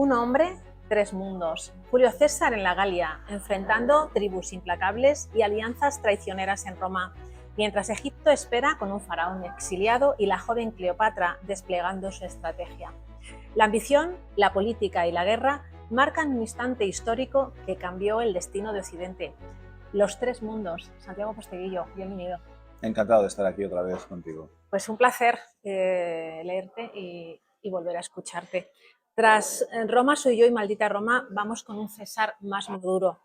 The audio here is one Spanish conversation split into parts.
Un hombre, tres mundos. Julio César en la Galia, enfrentando tribus implacables y alianzas traicioneras en Roma, mientras Egipto espera con un faraón exiliado y la joven Cleopatra desplegando su estrategia. La ambición, la política y la guerra marcan un instante histórico que cambió el destino de Occidente. Los tres mundos. Santiago Posteguillo, bienvenido. Encantado de estar aquí otra vez contigo. Pues un placer leerte y volver a escucharte. Tras Roma soy yo y Maldita Roma, vamos con un César más maduro.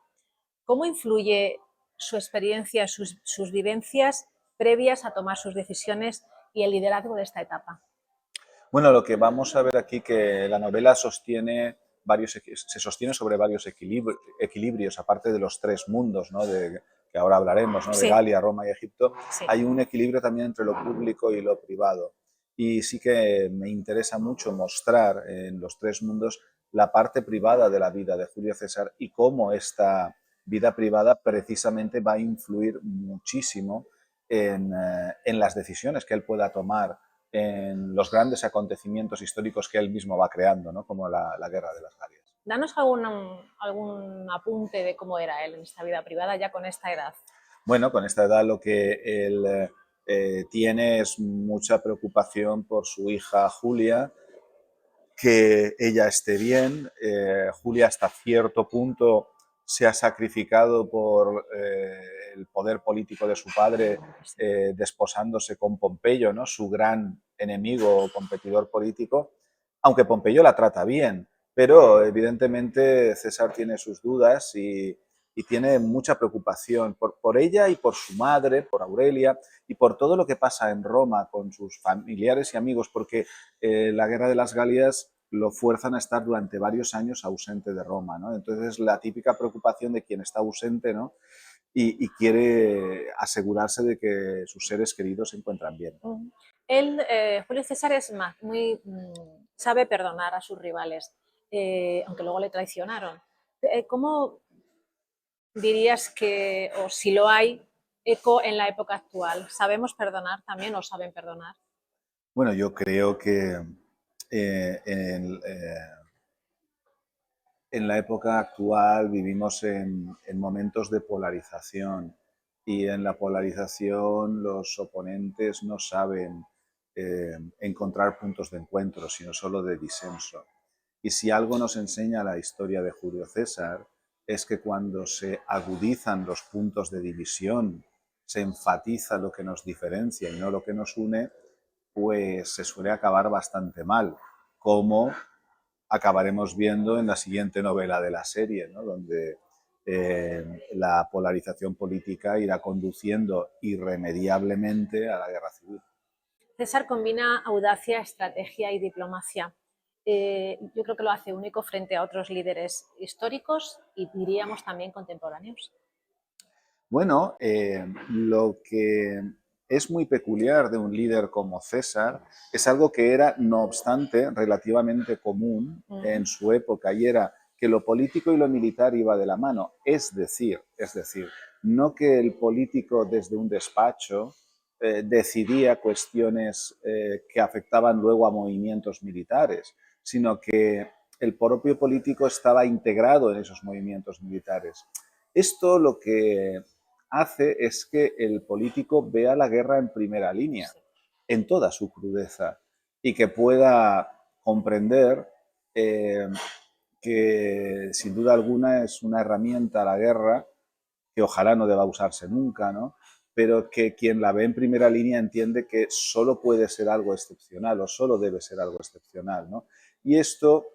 ¿Cómo influye su experiencia, sus vivencias previas a tomar sus decisiones y el liderazgo de esta etapa? Bueno, lo que vamos a ver aquí que la novela se sostiene sobre varios equilibrios, aparte de los tres mundos, ¿no? Que ahora hablaremos, ¿no? De Sí, Galia, Roma y Egipto. sí. Hay un equilibrio también entre lo público y lo privado. Y sí que me interesa mucho mostrar en los tres mundos la parte privada de la vida de Julio César y cómo esta vida privada precisamente va a influir muchísimo en las decisiones que él pueda tomar, en los grandes acontecimientos históricos que él mismo va creando, ¿no? Como la Guerra de las Galias. Danos algún apunte de cómo era él en esta vida privada ya con esta edad. Bueno, con esta edad lo que él tiene es mucha preocupación por su hija Julia, que ella esté bien. Julia hasta cierto punto se ha sacrificado por el poder político de su padre, desposándose con Pompeyo, ¿no? Su gran enemigo o competidor político, aunque Pompeyo la trata bien, pero evidentemente César tiene sus dudas y tiene mucha preocupación por ella y por su madre, por Aurelia, y por todo lo que pasa en Roma con sus familiares y amigos, porque la Guerra de las Galias lo fuerzan a estar durante varios años ausente de Roma, ¿no? Entonces, la típica preocupación de quien está ausente, ¿no? Y quiere asegurarse de que sus seres queridos se encuentran bien. Él, Julio César, es muy sabe perdonar a sus rivales, aunque luego le traicionaron. ¿Cómo dirías que, o si lo hay, eco en la época actual? ¿Sabemos perdonar también o saben perdonar? Bueno, yo creo que eh, en, eh, en la época actual vivimos en momentos de polarización y en la polarización los oponentes no saben encontrar puntos de encuentro, sino solo de disenso. Y si algo nos enseña la historia de Julio César es que cuando se agudizan los puntos de división, se enfatiza lo que nos diferencia y no lo que nos une, pues se suele acabar bastante mal, como acabaremos viendo en la siguiente novela de la serie, ¿no? Donde la polarización política irá conduciendo irremediablemente a la guerra civil. César combina audacia, estrategia y diplomacia. Yo creo que lo hace único frente a otros líderes históricos y diríamos también contemporáneos. Bueno, lo que es muy peculiar de un líder como César es algo que era, no obstante, relativamente común en su época, y era que lo político y lo militar iba de la mano. Es decir, no que el político desde un despacho decidía cuestiones que afectaban luego a movimientos militares, sino que el propio político estaba integrado en esos movimientos militares. Esto lo que hace es que el político vea la guerra en primera línea, en toda su crudeza, y que pueda comprender eh, que sin duda alguna es una herramienta la guerra que ojalá no deba usarse nunca, ¿no? Pero que quien la ve en primera línea entiende que solo puede ser algo excepcional o solo debe ser algo excepcional, ¿no? Y esto,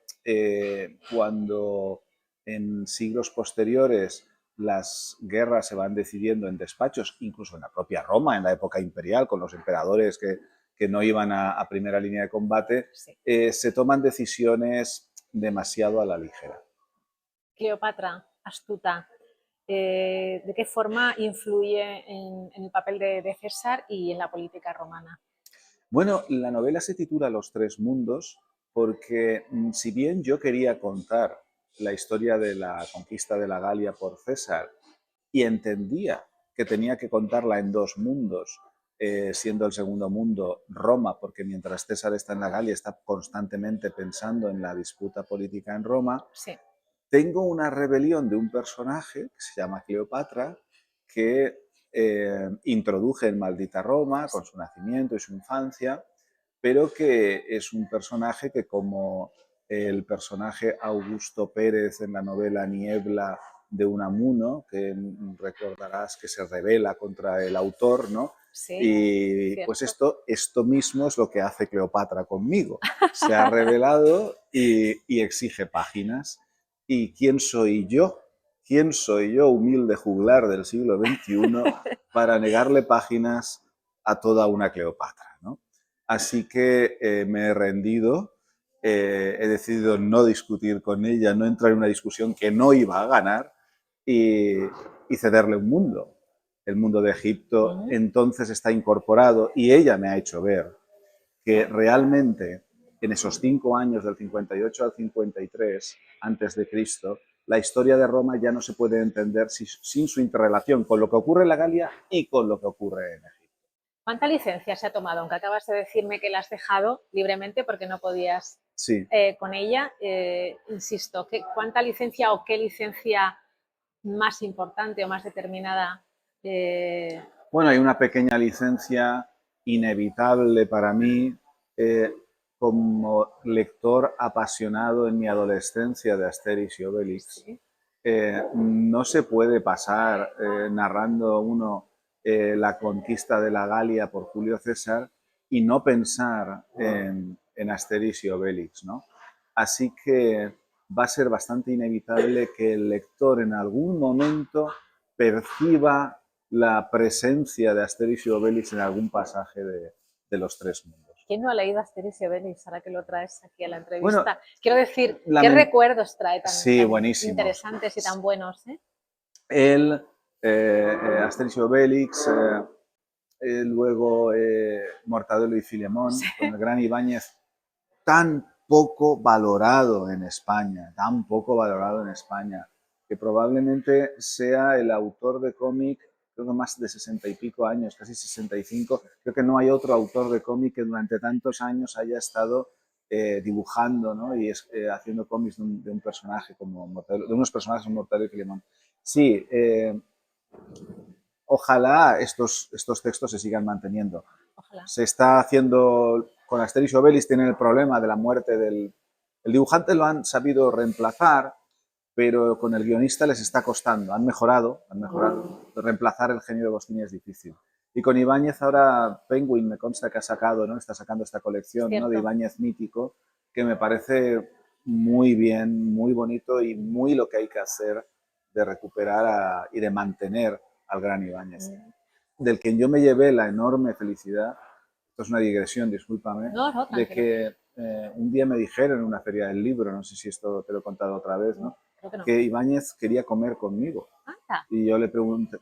cuando en siglos posteriores las guerras se van decidiendo en despachos, incluso en la propia Roma, en la época imperial, con los emperadores que no iban a primera línea de combate, Sí. se toman decisiones demasiado a la ligera. Cleopatra, astuta, ¿de qué forma influye en el papel de César y en la política romana? Bueno, la novela se titula Los tres mundos porque si bien yo quería contar la historia de la conquista de la Galia por César y entendía que tenía que contarla en dos mundos, siendo el segundo mundo, Roma, porque mientras César está en la Galia está constantemente pensando en la disputa política en Roma. Sí. Tengo una rebelión de un personaje que se llama Cleopatra, que introduje en Maldita Roma con su nacimiento y su infancia, pero que es un personaje que, como el personaje Augusto Pérez en la novela Niebla de Unamuno, que recordarás que se rebela contra el autor, ¿no? Sí, Y cierto. pues esto mismo es lo que hace Cleopatra conmigo. Se ha rebelado y exige páginas. ¿Y quién soy yo? ¿Quién soy yo, humilde juglar del siglo XXI, para negarle páginas a toda una Cleopatra, ¿no? Así que me he rendido, he decidido no discutir con ella, no entrar en una discusión que no iba a ganar y cederle un mundo. El mundo de Egipto entonces está incorporado y ella me ha hecho ver que realmente en esos 5 años del 58 al 53 antes de Cristo, la historia de Roma ya no se puede entender sin su interrelación con lo que ocurre en la Galia y con lo que ocurre en Egipto. ¿Cuánta licencia se ha tomado? Aunque acabas de decirme que la has dejado libremente porque no podías Sí. Con ella, insisto, ¿cuánta licencia o qué licencia más importante o más determinada? Bueno, hay una pequeña licencia inevitable para mí como lector apasionado en mi adolescencia de Asterix y Obelix. Sí. No se puede pasar narrando uno la conquista de la Galia por Julio César y no pensar en Asterix y Obelix, ¿no? Así que va a ser bastante inevitable que el lector en algún momento perciba la presencia de Asterix y Obelix en algún pasaje de los tres mundos. ¿Quién no ha leído Asterix y Obelix ahora que lo traes aquí a la entrevista? Bueno, quiero decir, ¿qué recuerdos trae tan, sí, tan buenísimos. Interesantes y tan buenos? Él, Asterix y Obelix, luego Mortadelo y Filemón, sí, con el gran Ibáñez, tan poco valorado en España, que probablemente sea el autor de cómic, creo que más de 60 y pico años, casi 65, creo que no hay otro autor de cómic que durante tantos años haya estado dibujando, ¿no? Y haciendo cómics de un personaje como Mortadelo, de unos personajes como Mortadelo y Filemón. Sí, ojalá estos textos se sigan manteniendo. Ojalá. Se está haciendo con Asterix y Obelix, tienen el problema de la muerte del... El dibujante lo han sabido reemplazar, pero con el guionista les está costando. Han mejorado. Reemplazar el genio de Agostini es difícil. Y con Ibáñez ahora Penguin me consta que ha sacado, ¿no? Está sacando esta colección, ¿no? De Ibáñez mítico, que me parece muy bien, muy bonito y muy lo que hay que hacer de recuperar y de mantener al gran Ibáñez. Del que yo me llevé la enorme felicidad, esto es una digresión, discúlpame, de que un día me dijeron en una feria del libro, no sé si esto te lo he contado otra vez, ¿no? Creo que no. Que Ibáñez quería comer conmigo. Anda. Y yo le pregunté,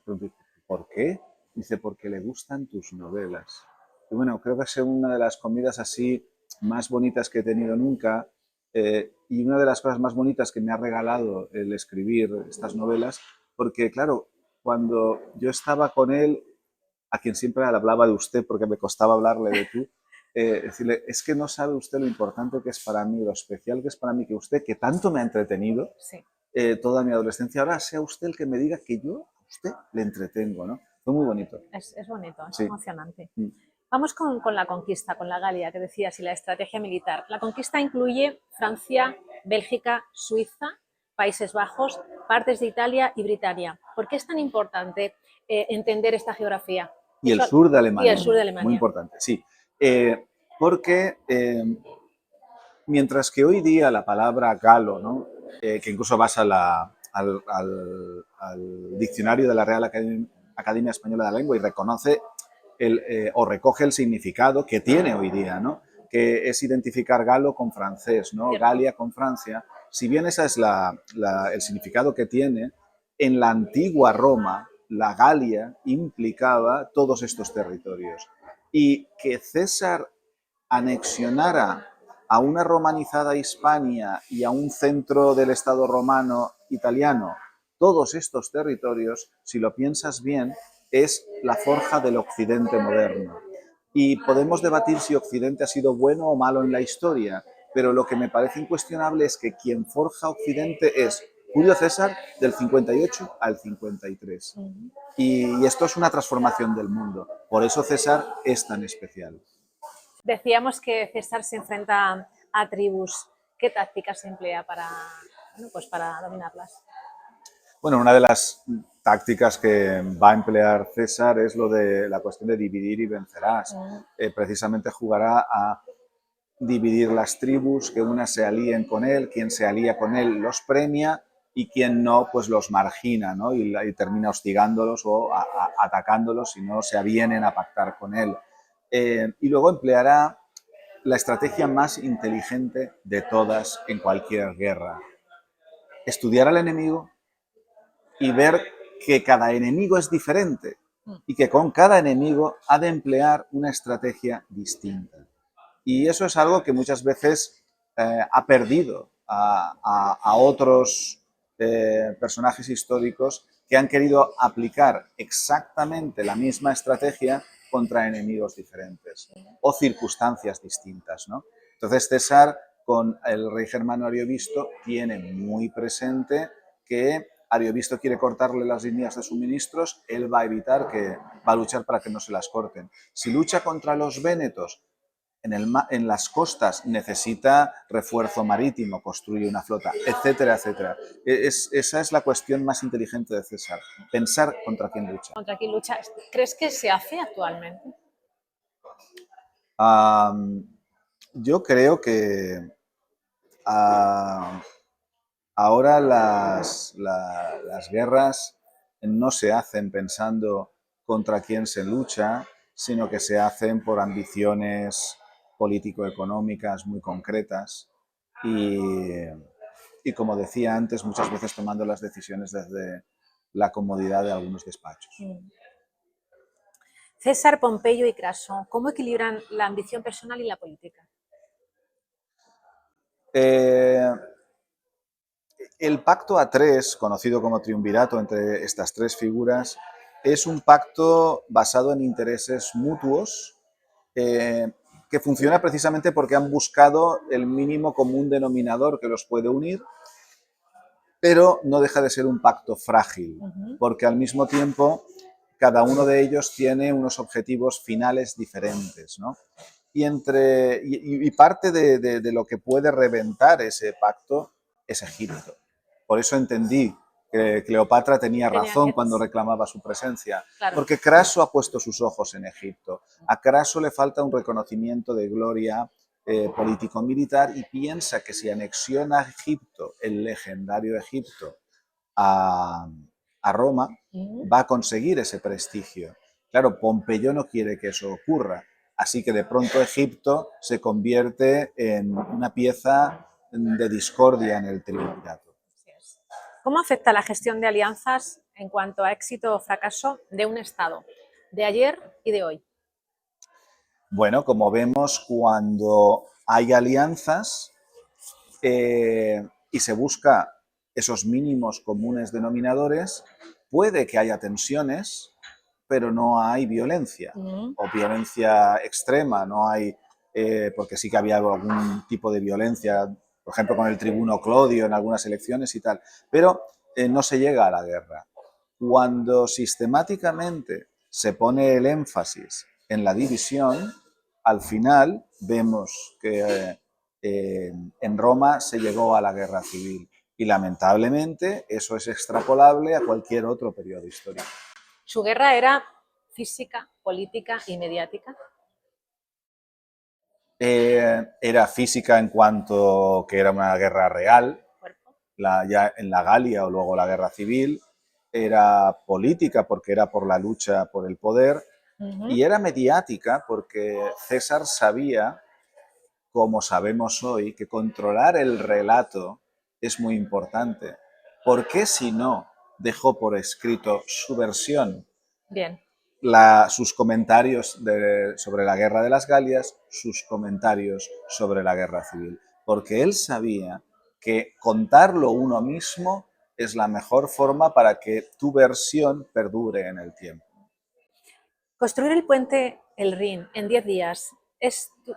¿por qué? Dice, porque le gustan tus novelas. Y bueno, creo que es una de las comidas así más bonitas que he tenido nunca, y una de las cosas más bonitas que me ha regalado el escribir estas novelas, porque claro, cuando yo estaba con él, a quien siempre le hablaba de usted porque me costaba hablarle de tú, decirle, es que no sabe usted lo importante que es para mí, lo especial que es para mí que usted, que tanto me ha entretenido toda mi adolescencia, ahora sea usted el que me diga que yo a usted le entretengo, ¿no? Fue muy bonito. Es bonito, es emocionante. Vamos con la conquista, con la Galia, que decías, y la estrategia militar. La conquista incluye Francia, Bélgica, Suiza, Países Bajos, partes de Italia y Britania. ¿Por qué es tan importante entender esta geografía? Y el sur de Alemania. Y el sur de Alemania. Muy importante, sí. Porque mientras que hoy día la palabra galo, ¿no? Que incluso vas al diccionario de la Real Academia Española de la Lengua y reconoce o recoge el significado que tiene hoy día, ¿no? Que es identificar galo con francés, ¿no? Galia con Francia. Si bien ese es el significado que tiene, en la antigua Roma, la Galia implicaba todos estos territorios. Y que César anexionara a una romanizada Hispania y a un centro del Estado romano italiano todos estos territorios, si lo piensas bien, es la forja del Occidente moderno. Y podemos debatir si Occidente ha sido bueno o malo en la historia, pero lo que me parece incuestionable es que quien forja Occidente es Julio César del 58 al 53. Y esto es una transformación del mundo. Por eso César es tan especial. Decíamos que César se enfrenta a tribus. ¿Qué tácticas se emplea para, bueno, pues para dominarlas? Bueno, una de las tácticas que va a emplear César es lo de la cuestión de dividir y vencerás. Precisamente jugará a dividir las tribus, que unas se alíen con él, quien se alía con él los premia y quien no, pues los margina, ¿no? Y termina hostigándolos o atacándolos si no se avienen a pactar con él. Y luego empleará la estrategia más inteligente de todas en cualquier guerra. Estudiar al enemigo y ver que cada enemigo es diferente y que con cada enemigo ha de emplear una estrategia distinta. Y eso es algo que muchas veces ha perdido a otros personajes históricos que han querido aplicar exactamente la misma estrategia contra enemigos diferentes o circunstancias distintas, ¿no? Entonces César, con el rey germano Ariovisto, tiene muy presente que Ariovisto quiere cortarle las líneas de suministros, él va a evitar va a luchar para que no se las corten. Si lucha contra los vénetos, en las costas necesita refuerzo marítimo, construye una flota, etcétera, etcétera. Esa es la cuestión más inteligente de César, pensar contra quién lucha. ¿Contra quién lucha? ¿Crees que se hace actualmente? Yo creo que ahora las guerras no se hacen pensando contra quién se lucha, sino que se hacen por ambiciones político-económicas muy concretas y, como decía antes, muchas veces tomando las decisiones desde la comodidad de algunos despachos. César, Pompeyo y Craso, ¿cómo equilibran la ambición personal y la política? El pacto A3, conocido como triunvirato entre estas tres figuras, es un pacto basado en intereses mutuos que funciona precisamente porque han buscado el mínimo común denominador que los puede unir, pero no deja de ser un pacto frágil, porque al mismo tiempo cada uno de ellos tiene unos objetivos finales diferentes, ¿no? Y parte de lo que puede reventar ese pacto es Egipto. Por eso entendí que Cleopatra tenía razón cuando reclamaba su presencia, claro. Porque Craso ha puesto sus ojos en Egipto. A Craso le falta un reconocimiento de gloria político-militar y piensa que si anexiona Egipto, el legendario Egipto, a Roma, va a conseguir ese prestigio. Claro, Pompeyo no quiere que eso ocurra, así que de pronto Egipto se convierte en una pieza de discordia en el triunvirato. ¿Cómo afecta la gestión de alianzas en cuanto a éxito o fracaso de un Estado, de ayer y de hoy? Bueno, como vemos, cuando hay alianzas y se busca esos mínimos comunes denominadores, puede que haya tensiones, pero no hay violencia o violencia extrema, no hay, porque sí que había algún tipo de violencia, por ejemplo con el tribuno Clodio en algunas elecciones y tal, pero no se llega a la guerra. Cuando sistemáticamente se pone el énfasis en la división, al final vemos que en Roma se llegó a la guerra civil y lamentablemente eso es extrapolable a cualquier otro periodo histórico. ¿Su guerra era física, política y mediática? Era física en cuanto que era una guerra real, ya en la Galia o luego la guerra civil. Era política porque era por la lucha por el poder y era mediática porque César sabía, como sabemos hoy, que controlar el relato es muy importante. ¿Por qué si no dejó por escrito su versión? Bien. Sus comentarios sobre la guerra de las Galias, sus comentarios sobre la guerra civil. Porque él sabía que contarlo uno mismo es la mejor forma para que tu versión perdure en el tiempo. Construir el puente El Rin en 10 días,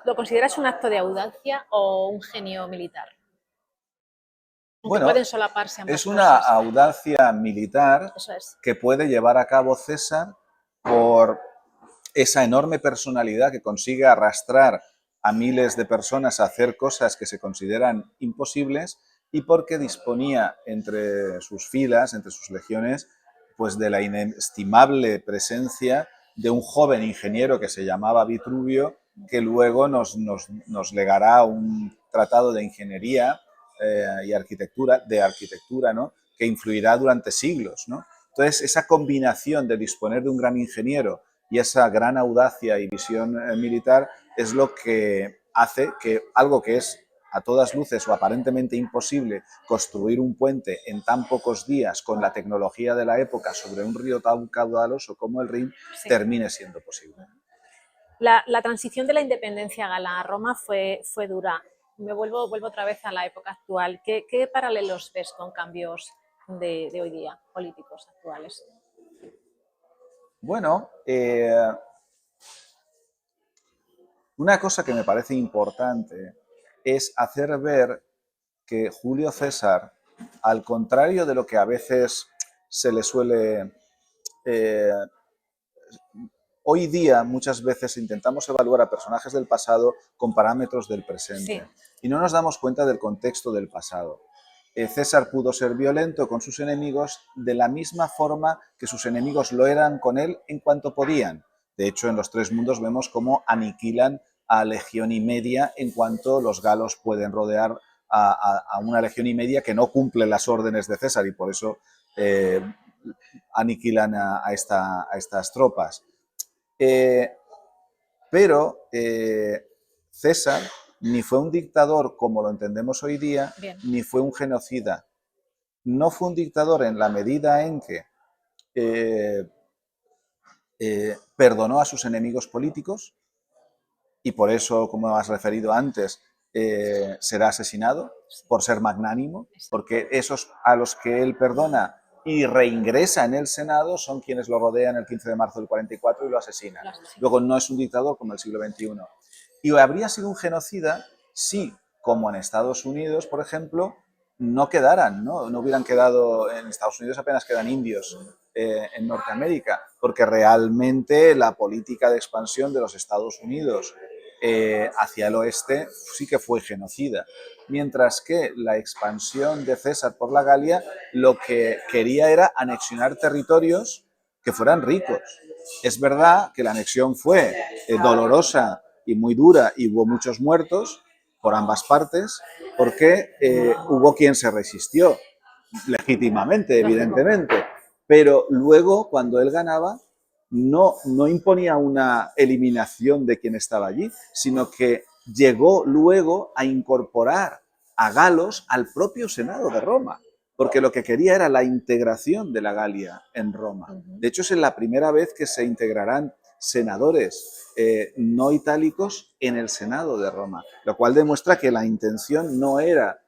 ¿lo consideras un acto de audacia o un genio militar? Aunque Bueno, pueden solaparse ambas es una cosas. audacia militar Eso es. que puede llevar a cabo César por esa enorme personalidad que consigue arrastrar a miles de personas a hacer cosas que se consideran imposibles y porque disponía entre sus filas, entre sus legiones, pues de la inestimable presencia de un joven ingeniero que se llamaba Vitruvio, que luego nos legará un tratado de ingeniería y arquitectura, ¿no? Que influirá durante siglos, ¿no? Entonces, esa combinación de disponer de un gran ingeniero y esa gran audacia y visión militar es lo que hace que algo que es a todas luces o aparentemente imposible, construir un puente en tan pocos días con la tecnología de la época sobre un río tan caudaloso como el Rin, Sí. termine siendo posible. La transición de la independencia gala a Roma fue dura. Me vuelvo otra vez a la época actual. ¿Qué paralelos ves con cambios de hoy día, políticos actuales? Bueno, una cosa que me parece importante es hacer ver que Julio César, al contrario de lo que a veces se le suele... hoy día muchas veces intentamos evaluar a personajes del pasado con parámetros del presente, Sí. y no nos damos cuenta del contexto del pasado. César pudo ser violento con sus enemigos de la misma forma que sus enemigos lo eran con él en cuanto podían. De hecho, en los Tres Mundos vemos cómo aniquilan a legión y media en cuanto los galos pueden rodear a una legión y media que no cumple las órdenes de César, y por eso aniquilan a estas tropas. Pero César ni fue un dictador como lo entendemos hoy día, Bien. ni fue un genocida. No fue un dictador en la medida en que perdonó a sus enemigos políticos, y por eso, como has referido antes, será asesinado por ser magnánimo, porque esos a los que él perdona y reingresa en el Senado son quienes lo rodean el 15 de marzo del 44 y lo asesinan. Luego no es un dictador como el siglo XXI. Y habría sido un genocida si, como en Estados Unidos, por ejemplo, no quedaran, ¿no? No hubieran quedado, en Estados Unidos apenas quedan indios en Norteamérica, porque realmente la política de expansión de los Estados Unidos hacia el oeste sí que fue genocida, mientras que la expansión de César por la Galia lo que quería era anexionar territorios que fueran ricos. Es verdad que la anexión fue dolorosa y muy dura y hubo muchos muertos por ambas partes, porque hubo quien se resistió, legítimamente, evidentemente, pero luego, cuando él ganaba, no imponía una eliminación de quien estaba allí, sino que llegó luego a incorporar a galos al propio Senado de Roma, porque lo que quería era la integración de la Galia en Roma. De hecho, es la primera vez que se integrarán senadores no itálicos en el Senado de Roma, lo cual demuestra que la intención no era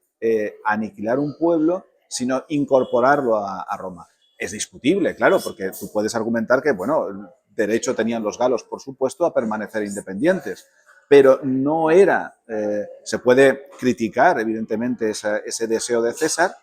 aniquilar un pueblo, sino incorporarlo a Roma. Es discutible, claro, porque tú puedes argumentar que, bueno, el derecho tenían los galos, por supuesto, a permanecer independientes, pero no era, se puede criticar, evidentemente, ese deseo de César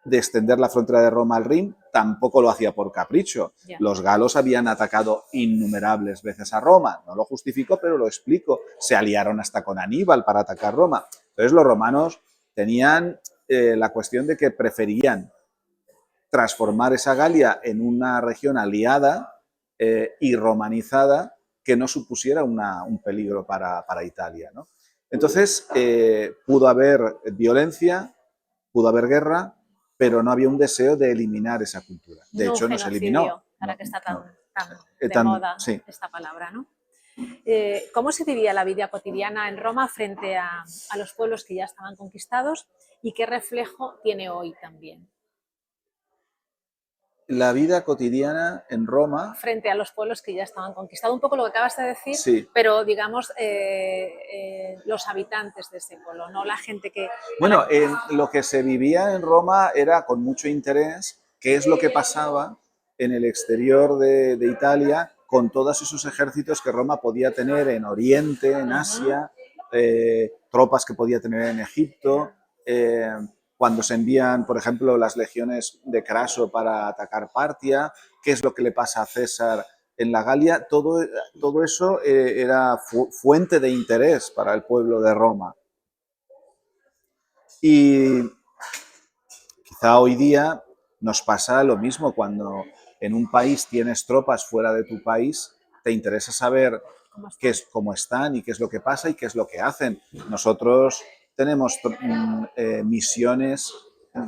de extender la frontera de Roma al Rin, tampoco lo hacía por capricho. Los galos habían atacado innumerables veces a Roma, no lo justifico, pero lo explico. Se aliaron hasta con Aníbal para atacar Roma. Entonces los romanos tenían la cuestión de que preferían transformar esa Galia en una región aliada y romanizada que no supusiera un peligro para Italia, ¿no? Entonces, pudo haber violencia, pudo haber guerra, pero no había un deseo de eliminar esa cultura. De hecho, no se eliminó. Ahora que está tan de moda esta palabra, ¿no? ¿Cómo se vivía la vida cotidiana en Roma frente a los pueblos que ya estaban conquistados y qué reflejo tiene hoy también? La vida cotidiana en Roma... Frente a los pueblos que ya estaban conquistados. Un poco lo que acabas de decir, sí. Pero digamos los habitantes de ese pueblo, no la gente que... Bueno, lo que se vivía en Roma era con mucho interés qué es lo que pasaba en el exterior de Italia con todos esos ejércitos que Roma podía tener en Oriente, en Asia, tropas que podía tener en Egipto, cuando se envían, por ejemplo, las legiones de Craso para atacar Partia, qué es lo que le pasa a César en la Galia, todo eso era fuente de interés para el pueblo de Roma. Y quizá hoy día nos pasa lo mismo cuando en un país tienes tropas fuera de tu país, te interesa saber cómo están y qué es lo que pasa y qué es lo que hacen. Nosotros tenemos misiones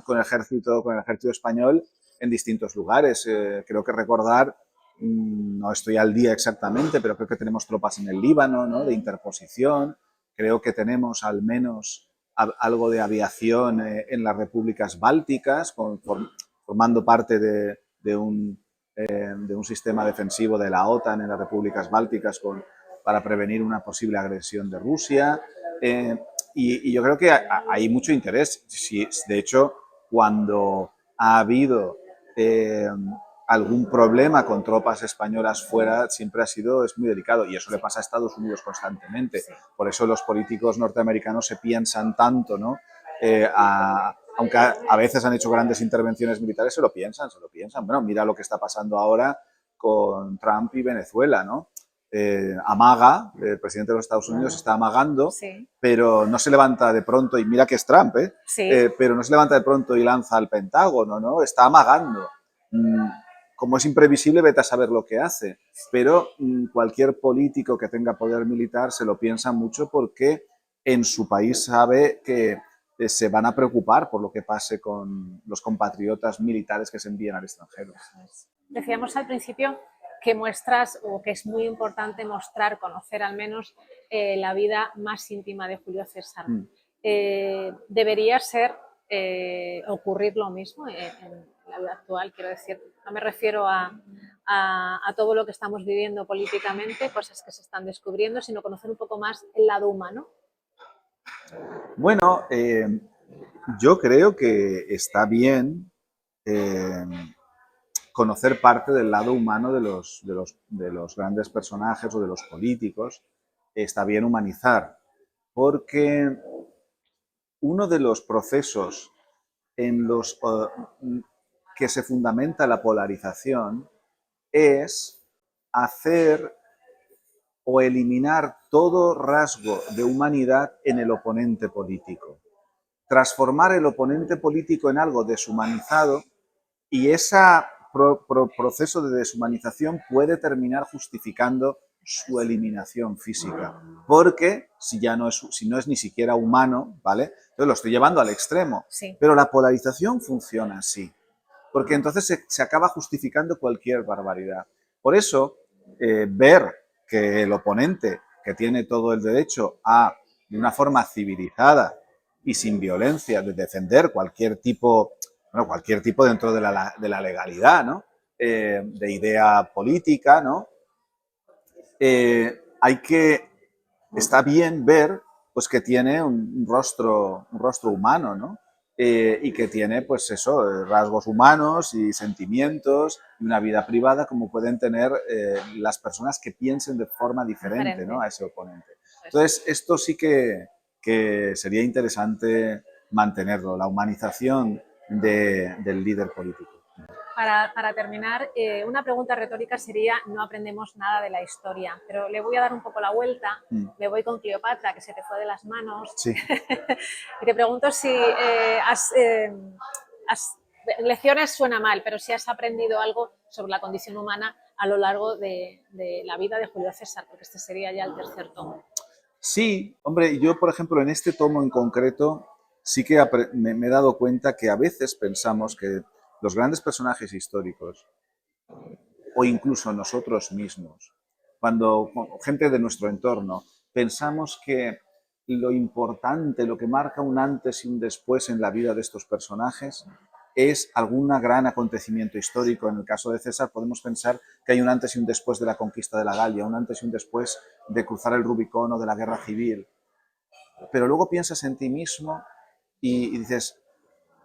con el ejército español en distintos lugares. Creo que recordar, no estoy al día exactamente, pero creo que tenemos tropas en el Líbano, ¿no?, de interposición. Creo que tenemos al menos algo de aviación en las repúblicas bálticas, formando parte de un sistema defensivo de la OTAN en las repúblicas bálticas para prevenir una posible agresión de Rusia. Y yo creo que hay mucho interés. De hecho, cuando ha habido algún problema con tropas españolas fuera, siempre es muy delicado, y eso le pasa a Estados Unidos constantemente. Por eso los políticos norteamericanos se piensan tanto, ¿no? Aunque a veces han hecho grandes intervenciones militares, se lo piensan. Bueno, mira lo que está pasando ahora con Trump y Venezuela, ¿no? Amaga, el presidente de los Estados Unidos está amagando, sí, pero no se levanta de pronto, y mira que es Trump, sí, pero no se levanta de pronto y lanza al Pentágono, ¿no? Está amagando. Como es imprevisible, vete a saber lo que hace, pero cualquier político que tenga poder militar se lo piensa mucho, porque en su país sabe que se van a preocupar por lo que pase con los compatriotas militares que se envían al extranjero. Decíamos al principio que muestras, o que es muy importante mostrar, conocer al menos la vida más íntima de Julio César. Debería ocurrir lo mismo en la vida actual, quiero decir. No me refiero a todo lo que estamos viviendo políticamente, cosas que se están descubriendo, sino conocer un poco más el lado humano. Bueno, yo creo que está bien conocer parte del lado humano de los grandes personajes o de los políticos. Está bien humanizar, porque uno de los procesos en los que se fundamenta la polarización es hacer o eliminar todo rasgo de humanidad en el oponente político. Transformar el oponente político en algo deshumanizado, y ese proceso de deshumanización puede terminar justificando su eliminación física, porque si no es ni siquiera humano, ¿vale? Entonces lo estoy llevando al extremo, sí. Pero la polarización funciona así, porque entonces se acaba justificando cualquier barbaridad. Por eso, ver que el oponente, que tiene todo el derecho a, de una forma civilizada y sin violencia, de defender cualquier tipo dentro de la legalidad, ¿no? De idea política, ¿no? Está bien ver, pues, que tiene un rostro humano, ¿no? Y que tiene, pues eso, rasgos humanos y sentimientos y una vida privada, como pueden tener las personas que piensen de forma diferente, ¿no?, a ese oponente. Entonces, esto sí que sería interesante mantenerlo, la humanización del líder político. Para terminar, una pregunta retórica sería: no aprendemos nada de la historia, pero le voy a dar un poco la vuelta. Me voy con Cleopatra, que se te fue de las manos. Sí. Y te pregunto si lecciones suena mal, pero si has aprendido algo sobre la condición humana a lo largo de la vida de Julio César, porque este sería ya el tercer tomo. Sí, hombre, yo, por ejemplo, en este tomo en concreto, sí que me he dado cuenta que a veces pensamos que los grandes personajes históricos, o incluso nosotros mismos, cuando gente de nuestro entorno, pensamos que lo importante, lo que marca un antes y un después en la vida de estos personajes, es algún gran acontecimiento histórico. En el caso de César podemos pensar que hay un antes y un después de la conquista de la Galia, un antes y un después de cruzar el Rubicón o de la guerra civil. Pero luego piensas en ti mismo y dices,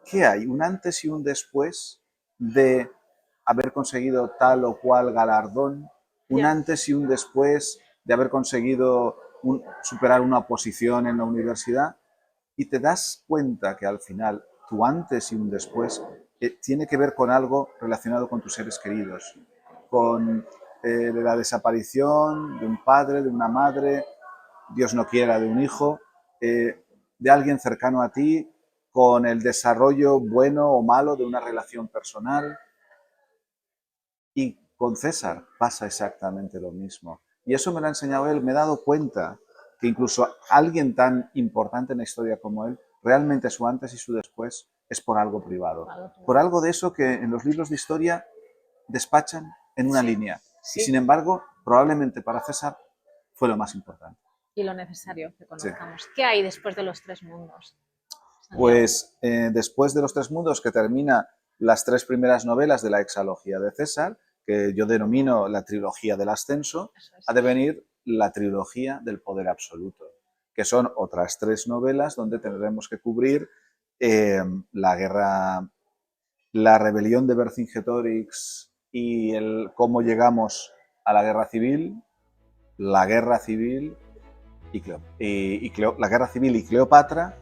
¿qué hay? ¿Un antes y un después de haber conseguido tal o cual galardón? un Ya. antes y un después de haber conseguido superar una oposición en la universidad, y te das cuenta que al final tu antes y un después tiene que ver con algo relacionado con tus seres queridos, con la desaparición de un padre, de una madre, Dios no quiera, de un hijo, de alguien cercano a ti, con el desarrollo bueno o malo de una relación personal. Y con César pasa exactamente lo mismo. Y eso me lo ha enseñado él. Me he dado cuenta que incluso alguien tan importante en la historia como él, realmente su antes y su después es por algo privado. Por algo de eso que en los libros de historia despachan en una línea. Y sin embargo, probablemente para César fue lo más importante. Y lo necesario que Sí. conozcamos. ¿Qué hay después de los tres mundos, Santiago? Pues después de los tres mundos, que termina las tres primeras novelas de la exalogía de César, que yo denomino la trilogía del ascenso, Eso es. ha de venir la trilogía del poder absoluto, que son otras tres novelas donde tendremos que cubrir la guerra, la rebelión de Vercingetorix y cómo llegamos a la guerra civil la guerra civil y Cleopatra,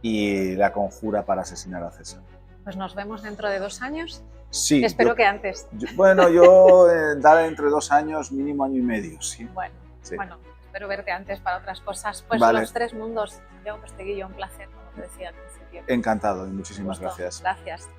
y la conjura para asesinar a César. Pues nos vemos dentro de 2 años. Sí. Espero que antes. Yo dar entre 2 años, mínimo año y medio, sí. Bueno, Sí. bueno, espero verte antes para otras cosas. Pues Vale. los tres mundos, Santiago Posteguillo, un placer, como te decía al principio. Encantado y muchísimas Gusto. gracias. Gracias.